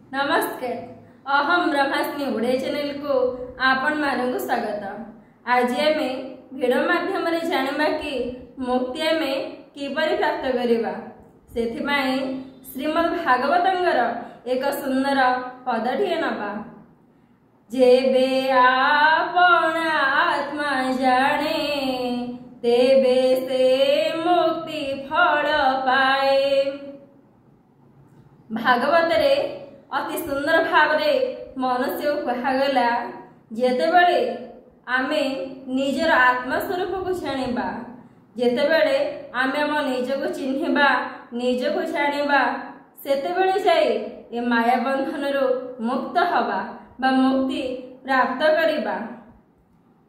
नमस्कार। अहम ब्रह्मास्नि ओडिया चैनल को आपण मानक स्वागत। आज आम भिडियो माध्यम जाना कि मुक्ति आम किपरि प्राप्त करवा से श्रीमद् भागवतर एक सुंदर पदटीए नवा। जेबे आपण आत्मा जाने तेबे से मुक्ति फल पाए। भागवत अति सुंदर भाव मनुष्य कहगला जेतेबेले आमे निजर आत्मस्वरूप को जानिबा, जेतेबेले आमे आम निज को चिन्हिबा, निज को जानिबा, सेतेबेले जाई ए माया बंधन मुक्त हवा बा मुक्ति प्राप्त करिबा।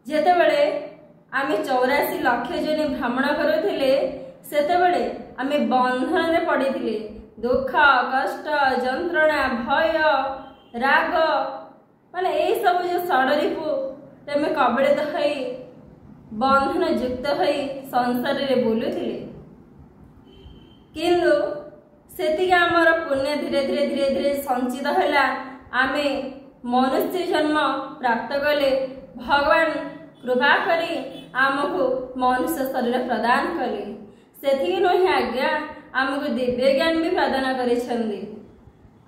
जेतेबेले आमे 84 लाख जन भ्रमण करुथिले सेतेबेले आमे बंधन रे पड़िथिले। दुख कष्ट जंत्रणा भय राग माने यही सब जो षडरिपु में कबलित हो बंधन युक्त हो संसार रे बुलुथिले, किंतु सेतिके आमर पुण्य धीरे धीरे धीरे धीरे संचित हैला। आमे मनुष्य जन्म प्राप्त कले भगवान कृपा करी आमको मनुष्य शरीर प्रदान कले। सेतिके नहे आज्ञा आमको दिव्य ज्ञान भी प्रदान करिसेंदी।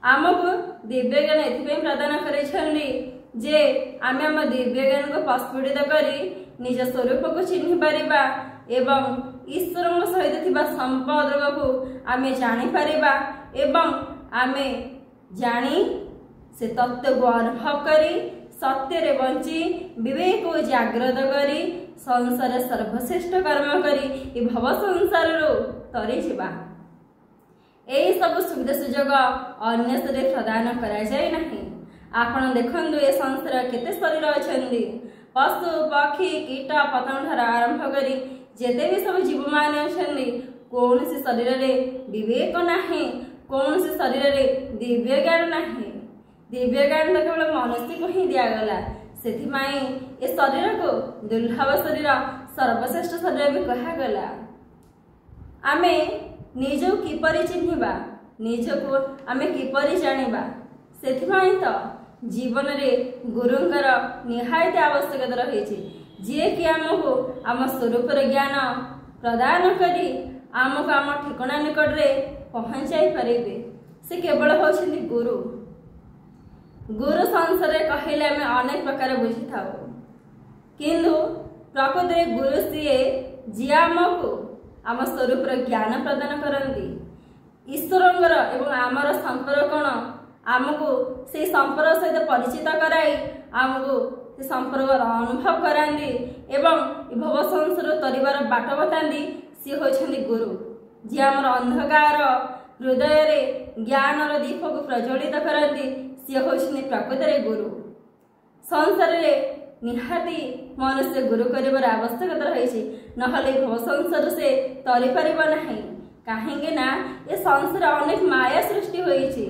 आमको दिव्य ज्ञान एथिपे प्रदान करिसेंदी जे आमे आम दिव्य ज्ञान को प्रस्फुटित करी निज स्वरूप को चिन्हि परिबा एवं ईश्वर सहित थिबा संपद को आमे जानि परिबा एवं आमे जानी से तत्व को अनुभव करी सत्य रे बंची विवेक को जागृत करी संसार सर्वश्रेष्ठ कर्म करी ए भव संसार रो तरी जिबा। यही सब सुविधा सुजोग अन्य शरीर प्रदान करा जाए नहीं। आपण देखंदु ए संसार केते शरीर अछंदी, पशु पक्षी कीट पतंग ठार आरंभ करी जेते भी सब जीव मान अछंदी कौन से शरीर रे विवेक नाही, कौन से शरीर रे दिव्य ज्ञान नाही। दिव्य ज्ञान तो केवल मनुष्य को ही दिया गला। सेथिमाई ए शरीर को दुर्लभ शरीर सर्वश्रेष्ठ शरीर भी कहा गला। आमे निज किपरि चिन्हिबा, निज को आमे किपरि जानिबा, सेथिमाई तो जीवन रे गुरुंकर निहायत आवश्यकता रही जे कि आमको आम स्वरूप ज्ञान प्रदान करी आमको आम ठिकना निकट रे पहुंचाई पारिबे। से केवल होछिंदी गुरु। गुरु संसार कहले आमे अनेक प्रकार बुझी थाउ, किंतु प्रकृत रे गुरु सीए जे आमको आम स्वरूप ज्ञान प्रदान करती। ईश्वरंगर एवं आमर संपर्क कौन आमको से संपर्क सहित परिचित कराई आमको से संपर्क अनुभव करांदी एवं भव संसार तरिबार बाट बतांदी। सी होछंदी गुरु जे आमर अंधकार हृदय रे ज्ञान दीप को प्रज्वलित करती। सी होछंदी प्रकृत रे गुरु। संसार रे निहाती मनुष्य गुरु करिबार आवश्यकता रही नहले भव संसार से तरी परिबा नहीं। काहेकि ना ये संसार अनेक माया सृष्टि होईछि,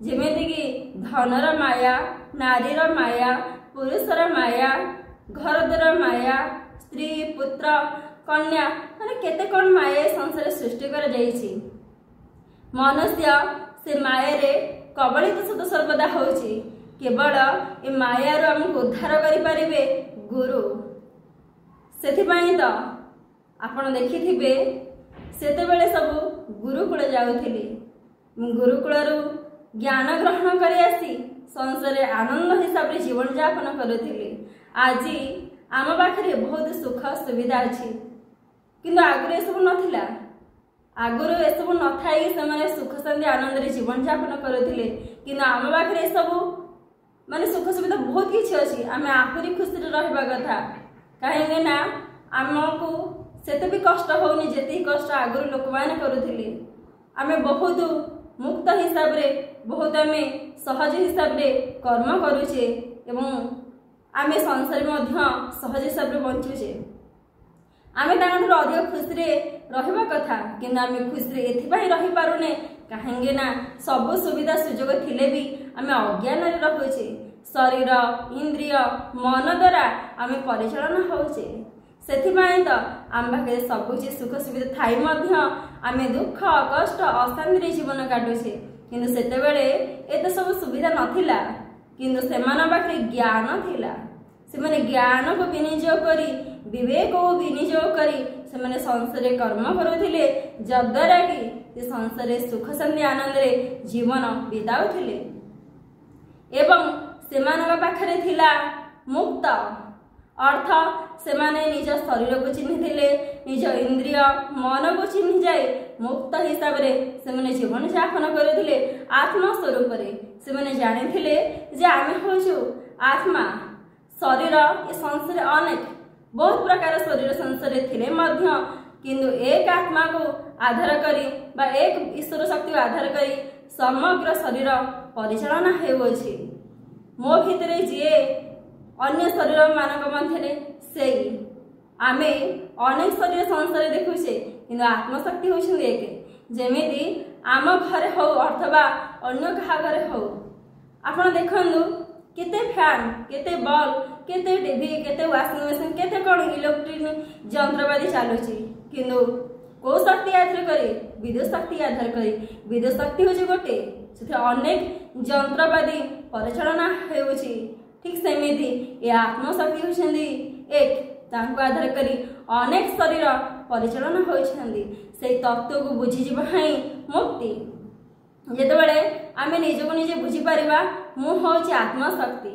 जेमेति कि धनर माया, नारीर माया, पुरुषर माया, घरद्वार माया, स्त्री पुत्र कन्या माने केते कोन माया संसार सृष्टि कर जाईछि। मनुष्य से माया रे कबलित सदा सर्वदा होछि। केवल ए माया रो हमको उद्धार करि परिबे गुरु। सेथिपाई तो आपण देखिथिबे सेतेबेले सब गुरुकुल जाउथिले, गुरुकुल ज्ञान ग्रहण करी आसी संसार आनंद हिसाब रे जीवन यापन करुथिले। आज आम पाखे बहुत सुख सुविधा अच्छी, किंतु आगुरी सब नथिला। आगुरी एसबू न थाई से सुख शांति आनंद रे जीवन यापन करुथिले, किंतु आम पाखे सब माने सुख सुविधा बहुत किछि अछि। आमे आहुरी खुशी रे रहबा कथा, काहेकि ना आमको सेते भी कष्ट होनी जेति कष्ट आगुरी लोक माने करुथिले। आमे बहुत मुक्त हिसाब रे बहुत आमे सहज हिसाब रे कर्म करूचे एवं आमे संसार मध्य सहज हिसाब रे बंचुचे। आमे तांकर अधिक खुशी रे रहबा कथा, किंतु आमे खुशी रे एथिपाई रहि पारुने काहेकि ना सब सुविधा सुजोग थिले भी आमे अज्ञान रे रहुचे। शरीर इंद्रिय मन द्वारा आमे परिचालन होचे। सेथिपाई तो आम पाखे सबुची सुख सुविधा थाई मध्य आमे दुख कष्ट अशांति रे जीवन काटुचे, किंतु सेतेबेले एते सब ସୁବିଧା नथिला किंतु सेमान पाखे ज्ञान थिला। सेमाने ज्ञान को विनियोग करी विवेक को विनियोग करी सेमाने संसार कर्म करुथिले जद्वारा कि संसार सुख शांति आनंद रे जीवन बिताउथिले एवं सेमानक पाखरे थिला मुक्त अर्थ सेमाने निज शरीर को चिन्हिथिले निज इंद्रिय मन को चिन्हि जाए मुक्त हिसाब रे सेमाने जीवन यापन करुथिले आत्मा स्वरूप रे सेमाने जानिथिले जे आमे होछु आत्मा शरीर ये संसार अनेक बहुत प्रकार शरीर संसार थिले मध्य किंतु एक आत्मा को आधार करी बा एक ईश्वर शक्ति को आधार करी समग्र शरीर परिचालना हेउछि। मो भितरे जे अन्य शरीर मानक मध्य से आमे अनेक शरीर संसार देखुछे किंतु आत्मशक्ति होछि एक जेमिति आम घरे हो अथवा अन्य कहा घरे हो आपण देखंदु केते फैन केते बल्ब केते टीवी केते वाशिंग मशीन केते कोन इलेक्ट्रिक यंत्रपाती चालुछि किंतु को शक्ति आधार करी विद्युत शक्ति आधार करी विद्युत शक्ति होछि गोटे से अनेक यंत्रपाती परिचालना हेउछि। ठीक सेमिति ए आत्मशक्ति होछंदी एक तांको आधार करी अनेक शरीर परिचालना होछंदी से तत्व को बुझी जिबाई मुक्ति जेतेबेले आमे निजको निजे बुझी परिबा मु होछि आत्मशक्ति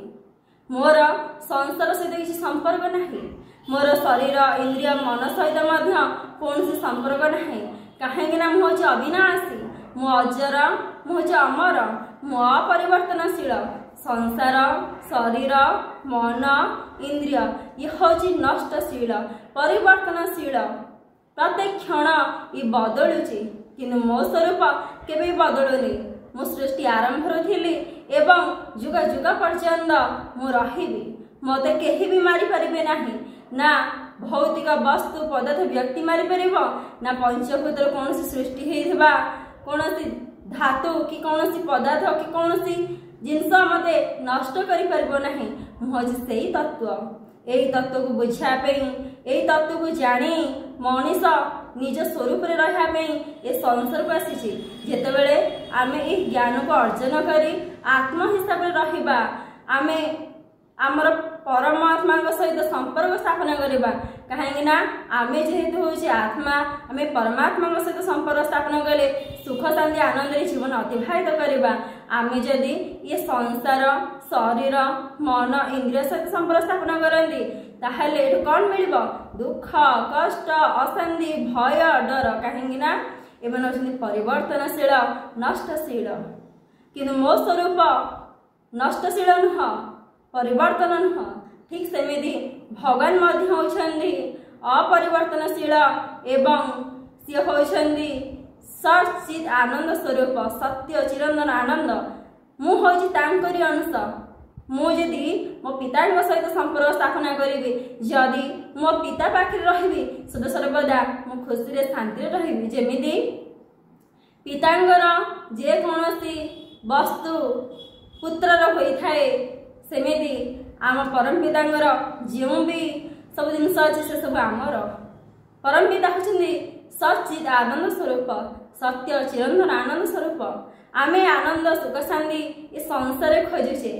मोर संसार सहित किसी संपर्क नहीं मोर शरीर इंद्रिय मन सहित मध्य कौन संपर्क नहीं कहीं मु होछि अविनाशी मु अजर मु होछि अमर मु अपरिवर्तनशील संसार शरीर मन इंद्रिय ये होछि नष्टशील परिवर्तनशील प्रत्येक क्षण ये बदलुची किंतु मो स्वरूप केबे बदलुनी मु सृष्टि आरंभ थिली एवं जुग जुग पर्यंत मु रहिबी मते केही भी मारी परिबे नाही ना भौतिक वस्तु पदार्थ व्यक्ति मारी परिबो ना पंचभूतर कोनसी सृष्टि हेइथिबा कोनसी धातु कि कोनसी पदार्थ कि कोनसी जिनस मते नष्ट करि परिबो नाही मु होछि सेही तत्व एही तत्व को बुझा पे एही तत्व को जानी मनीष निज स्वरूप रे रहा पे ए संसार को आसी जेतेबेले आमे ए ज्ञान को अर्जन करी आत्मा हिसाब रे रहिबा आमे आमर परमात्मा सहित संपर्क स्थापना करिबा कहीं ना आमे जेहेतु होछि आत्मा आमे परमात्मा सहित संपर्क स्थापना कले सुख शांति आनंद रे जीवन अतिबाहित करिबा आमे जदि ये संसार शरीर मन इंद्रिय सहित संपर्क स्थापना करंदी ताहले एठु कोन मिलिबो दुख कष्ट अशांति भय डर कहीं ना एमन होछि परिवर्तनशील नष्टशील किंतु मो स्वरूप नष्टशील नुह परिवर्तन नुह ठीक सेमिति भगवान मध्य होछंदी अपरिवर्तनशील एवं सी होछंदी सच्चित आनंद स्वरूप सत्य चिरंतन आनंद मु होछि तांकरी अंश मु जदि मो पिता सहित संपर्क स्थापना करी जदि मो पिता पाखे रही सदा सर्वदा मु खुशी रे शांति रे रही जेमिति पितांगर जे कोनसी वस्तु पुत्रर होई थाए सेमिति आम परम पितांगर जो भी सब जिनस अच्छे से सब आमर परम पिता होछंदी सच्चित आनंद स्वरूप सत्य चिरंतन आनंद स्वरूप आमे आनंद सुख शांति ये संसार खोजुचे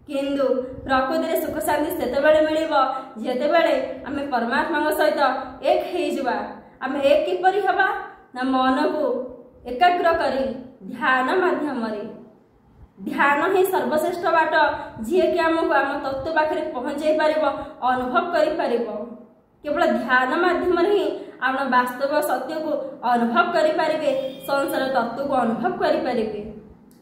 किंतु प्रकृति रे सुख शांति सेतेबेले मिलिबो जेतेबेले आमे परमात्मा सहित एक हे जिबा आमे एक किपरि हबा ना मन को एकाग्र करी ध्यान माध्यम रे ध्यान ही सर्वश्रेष्ठ बाट जी कि आमको आम तत्व पाखे पहुंचाई पार अनुभव कर केवल ध्यान माध्यम ही आप वास्तव सत्य को अनुभव करें संसार तत्व को अनुभव करें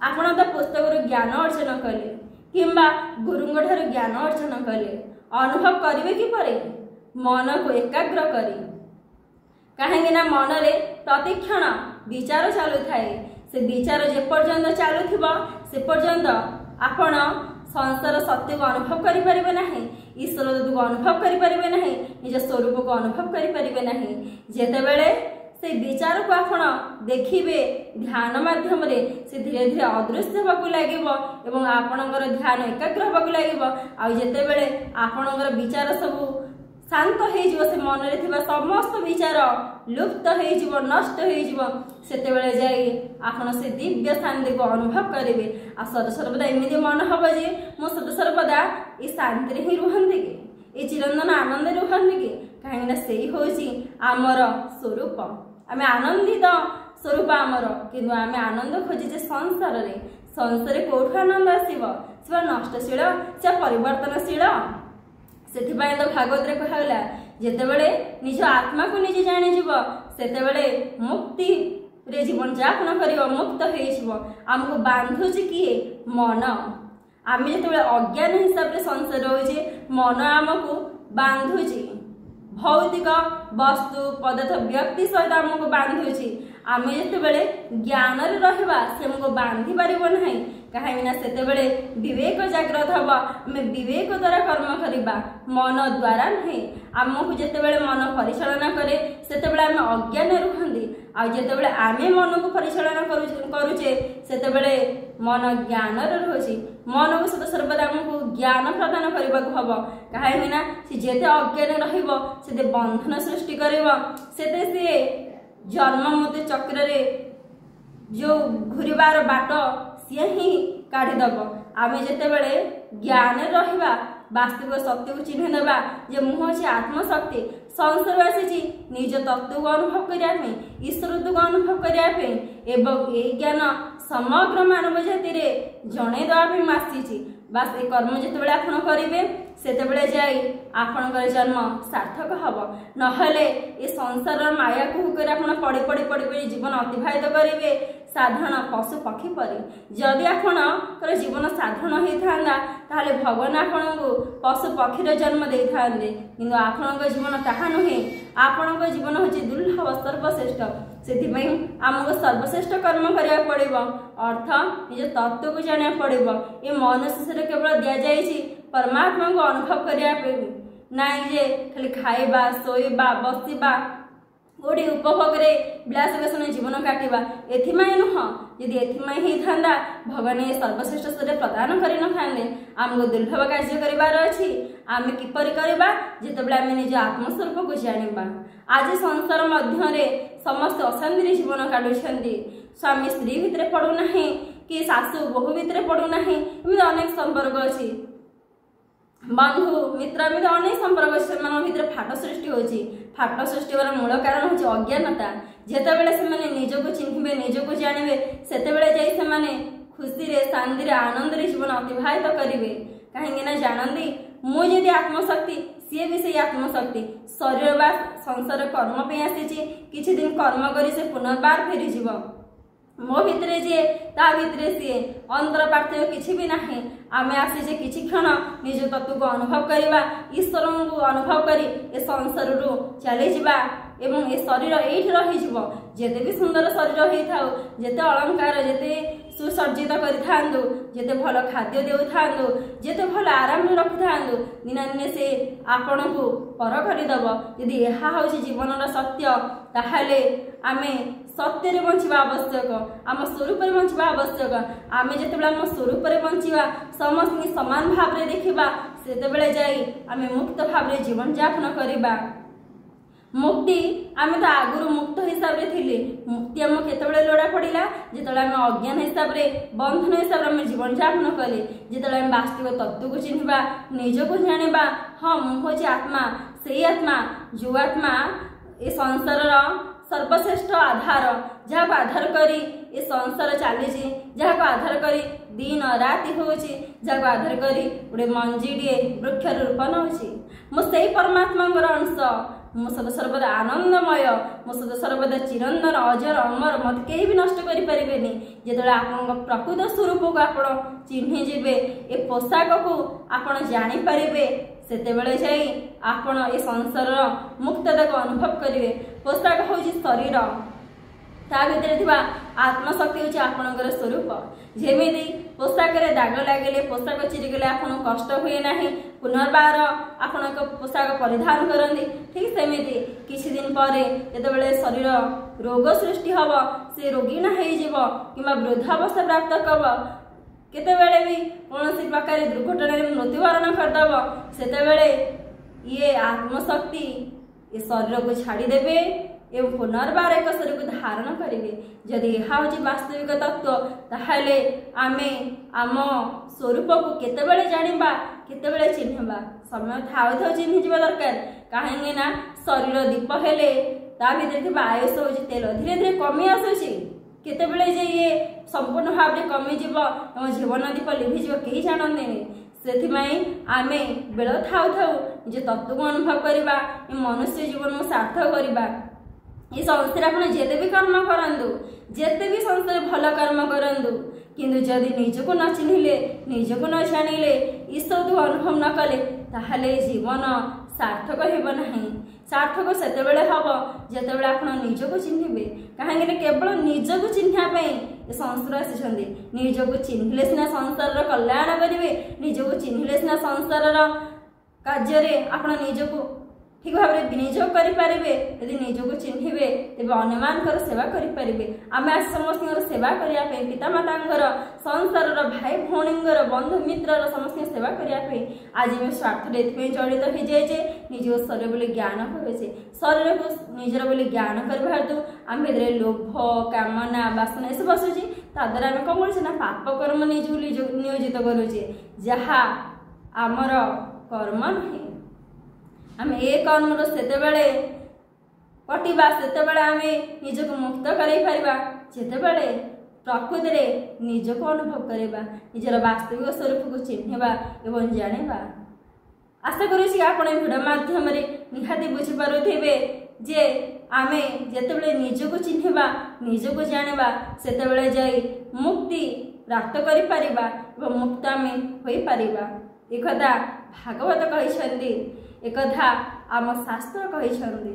आपण तो पुस्तक ज्ञान अर्जन कले किंबा गुरुंग ठार ज्ञान अर्जन कले अनुभव करेंगे किपर मन को एकाग्र करी कहीं मन रे प्रतिक्षण विचार चलु थाए से विचार जे पर्यंत चलुथिबो से पर्यंत आपण संसार सत्य को अनुभव करि परिबे नाही ईश्वर तत्व को अनुभव करि परिबे नाही निज स्वरूप को अनुभव करि परिबे नाही जेतेबेले से विचार को आपण देखिबे ध्यान माध्यम रे से धीरे धीरे अदृश्य होबा लागिबो एवं आपणकर ध्यान एकाग्र होबा लागिबो आ जेतेबेले आपणकर विचार सब शांत हो से मन में समस्त विचार लुप्त हो नष्ट हो सेतेबेले जाई आपण से दिव्य शांति को अनुभव करेंगे। आ सर्वदा एमती मन हम जे मो सर्वदा ये शांति ही रुहंती कि ये चिरंदन आनंद रुहंती कि कहीं से ही आमर स्वरूप आम आनंदित स्वरूप आमर कि आम आनंद खोजे संसार रे संसार कौटू आनंद आसव से नष्टशील से परिवर्तनशील से तो भागवत रे कहला जेतेबेले निज आत्मा को निजे जानिजिब सेतेबेले मुक्ति रे जीवन यापन करियो मुक्त हो आमको बांधुची किए मन आम जो अज्ञान हिसाब से संसार होचे मन आमको बांधुची भौतिक वस्तु पदार्थ व्यक्ति सहित आमको बांधुची आम जितेबले ज्ञान रहा से आमको बांधि पारिब नहीं कहीं सेतेबेले विवेक जागृत हम आम विवेक द्वारा कर्म करवा मन द्वारा नहीं आमको जितेबले मन परिचालना करे सेतेबेले आम अज्ञान रुहंती आतेबले आम मन को परिचालना करुचे सेतेबेले मन ज्ञान रोचे मन को सदा सर्वदा आमको ज्ञान प्रदान करने को हम कहीं जेते अज्ञान रही बंधन सृष्टि करते जन्म मृत्यु चक्र रे जो घूरबार बाट सी ही काढ़ीदब आम जितेबले ज्ञान रहा वास्तविक शक्ति को चिन्ह देवा जे मुझे आत्मशक्ति संसार आसी निज तत्व को अनुभव करने ईश्वरत्व को अनुभव करने एवं ये ज्ञान समग्र मानव जाति रे जणे देवाई आसी बास ए कर्म जितेबले आपण करेंगे सेतेबेले जाई आपणकर जन्म सार्थक हम नहले ए संसार माया को हुकर आपण पड़ी पड़ी पड़ी पड़ी जीवन अतिबाहित करेंगे साधारण पशु पक्षी परी जदि आपणकर जीवन साधारण होता ताहले भगवान आपण को पशु पक्षीर जन्म दे था किंतु आपणक जीवन ताहा नुहे आपणक जीवन हूँ दुर्लभ सर्वश्रेष्ठ से आमको सर्वश्रेष्ठ कर्म करा पड़ो अर्थ निज तत्व को जाना पड़ो ये मनुष्य से केवल दि जाए परमात्मा को अनुभव करने नाई जे खाली खाइबा शोइबा बसवा गोटे उपभोग रे विलास व्यसन जीवन काटिबा एथिमाई नुह यदि एथिमाई ही थांदा भगवान ये सर्वश्रेष्ठ स्तर प्रदान करि न थांदे आमको दुर्लभ कार्य करिबार अछि आमे किपरि करबा जेतबेले आमे निज आत्मस्वरूप को जानिबा आज संसार मध्य रे समस्त अशांति जीवन काटुछंती स्वामी स्त्री भितरे पड़ू नाही कि सासू बहु भितरे पड़ू नाही एमि अनेक संपर्क अछि बंधु मित्र एमि अनेक संपर्क अछि सेमान भितरे फाट सृष्टि होछि फाट सृष्टि होबार मूल कारण होछि अज्ञानता जेतेबेले सेमाने निजको चिन्हिबे निजको जानिबे सेतेबेले जाई सेमाने खुशी रे शांति रे आनंद रे जीवन अतिबाहित करिवे काहेकि ना जानंदी मु यदि आत्मशक्ति सी भी से आत्मशक्ति शरीर बा संसार कर्म पे आसी किछि दिन कर्म करी से पुनर्बार फेरी जीव मो भितरे जे ता भितरे सी अंतर पार्थक्य किछि भी नाही आमे आसी किछि क्षण निज तत्व को अनुभव करवा ईश्वर को अनुभव करी ए संसार रु चली जिबा एवं ए शरीर एठी रही जीव जेते भी सुंदर शरीर होई थाउ जेते अलंकार जेते सुसज्जित करिथांदु जेते भल खाद्य देउथांदु जेते भल आराम रे रखिथांदु दिना दिने से आपण को पर करिदब यदि एहा होछि जीवनर सत्य ताहाले आमे सत्य रे बंचिबा आवश्यक आम स्वरूप रे बंचिबा आवश्यक आमे जेतेबेले आम स्वरूप रे बंचिबा समस्त समान भाव रे देखिबा सेतेबेले जाई आमे मुक्त भाव रे जीवन यापन करिबा मुक्ति आमे तो आगुरु मुक्त हिसाब रे थिले मुक्ति आम केतेबेले लोड़ा पड़िला जेतेबेले आमे अज्ञान हिसाब रे बंधन हिसाब रे आमे जीवन यापन कले जेतेबेले आमे वास्तविक तत्व को चिन्हबा निज को जानिबा हां मु होछि आत्मा सेही आत्मा जो आत्मा ए संसार सर्वश्रेष्ठ आधार जहाँ को आधार करी ये संसार चली जहाँ को आधार करी दिन राति होची जहाँ को आधार करी गोटे मंजीडे वृक्ष रोपण होची मो से परमात्मा अंश मो सदा सर्वदा आनंदमय मो सदा सर्वदा चिरंदन अजर अमर मत कहीं भी नष्ट करि परिबेनी जेतले आपन प्रकृत स्वरूप को आपण चिन्हि जिबे ए पोशाक को आपण जानि परिबे सेतेबेले जाई आपण ए संसार मुक्तता को अनुभव करिवे पोशाक होची शरीर ता भितर थिबा आत्मशक्ति होची आपणकर स्वरूप जेमिति पोशाक रे दाग लागले पोशाक चिरी गले आपन कष्ट हुए नाही पुनर्बार आपण एक पोशाक परिधान करंदी ठीक सेमिति किछि दिन परे जेतेबेले शरीर रोग सृष्टि हबो से रोगी ना हेइ जिवो किबा वृद्धावस्था प्राप्त करबो केतेबेले भी कोनोसी प्रकार दुर्घटना रे मृत्युवरण करदबो सेतेबेले ये आत्मशक्ति ए शरीर को छाड़देवे एवं पुनर्बार एक शरीर को धारण करेंगे। जदि यह हूँ वास्तविक तत्व ताहले आमे आम स्वरूप को केतेबेले जानिबा केतेबेले चिन्हबा समय थाउ थाउ चिन्ह जीवा दरकार। कहीं ना शरीर दीप हेले ता भीतर आयुष हो तेल धीरे धीरे कमी आसुची केतेबेले जे ये संपूर्ण भाव में कमिଯିव जीवन दीप लिभिଯିव कहीं जानते से आमे बेल थाउ थाउ निज तत्व को अनुभव करवा मनुष्य जीवन को सार्थक करवा। ये संसार आप जिते भी कर्म करूँ जिते भी संसार भल कर्म करूँ किंतु जदि निजको न चिन्हिले निजको न जानिले ई सब अनुभव न कले ताहले जीवन सार्थक हेब नहीं। सार्थक सेतेबेले हम जितेबेले आप निजको चिन्हे कहीं केवल निजको चिन्हापी संसार आसी निजको चिन्हिले सिना संसार कल्याण करेंगे निजको चिन्हिले सिना संसार कार्य आप निजको ठीक भाव में विनियोग करेंगे। यदि निजको चिन्हे तेज अन्य सेवा करेंगे। आम आज समस्त सेवा करने पितामाता संसार भाई भौणी बंधु मित्र समस्त सेवा करने आज आम स्वार्थ ये जड़ित हो जाए निज शरीर बोली ज्ञान करुचे शरीर को निजर बोली ज्ञान करवा हेतु आम लोभ कामना बासना ये सब आसूँ ताद्वारा आम कौन कर पाप कर्म निज नियोजित करुचे जहाँ आमर कर्म नुहे। आम ए कर्म सेतेबेले कटिबा सेतेबेले आमे निजको मुक्त कराई पारिबा जेतेबेले प्रकृति रे निजको अनुभव करबा निजर वास्तविक स्वरूप को चिन्हबा एवं जानिबा। आशा करूँ आपण भिडियो माध्यम निहाती बुझी पारुथिबे जे आमे जेतेबेले निजको चिन्हबा निजको जानिबा सेतेबेले जाई मुक्ति प्राप्त करि पारिबा एवं मुक्त आमे होई पारिबा। एकदा भागवत कहिसंदी एकथा आम शास्त्र कहिसंदी।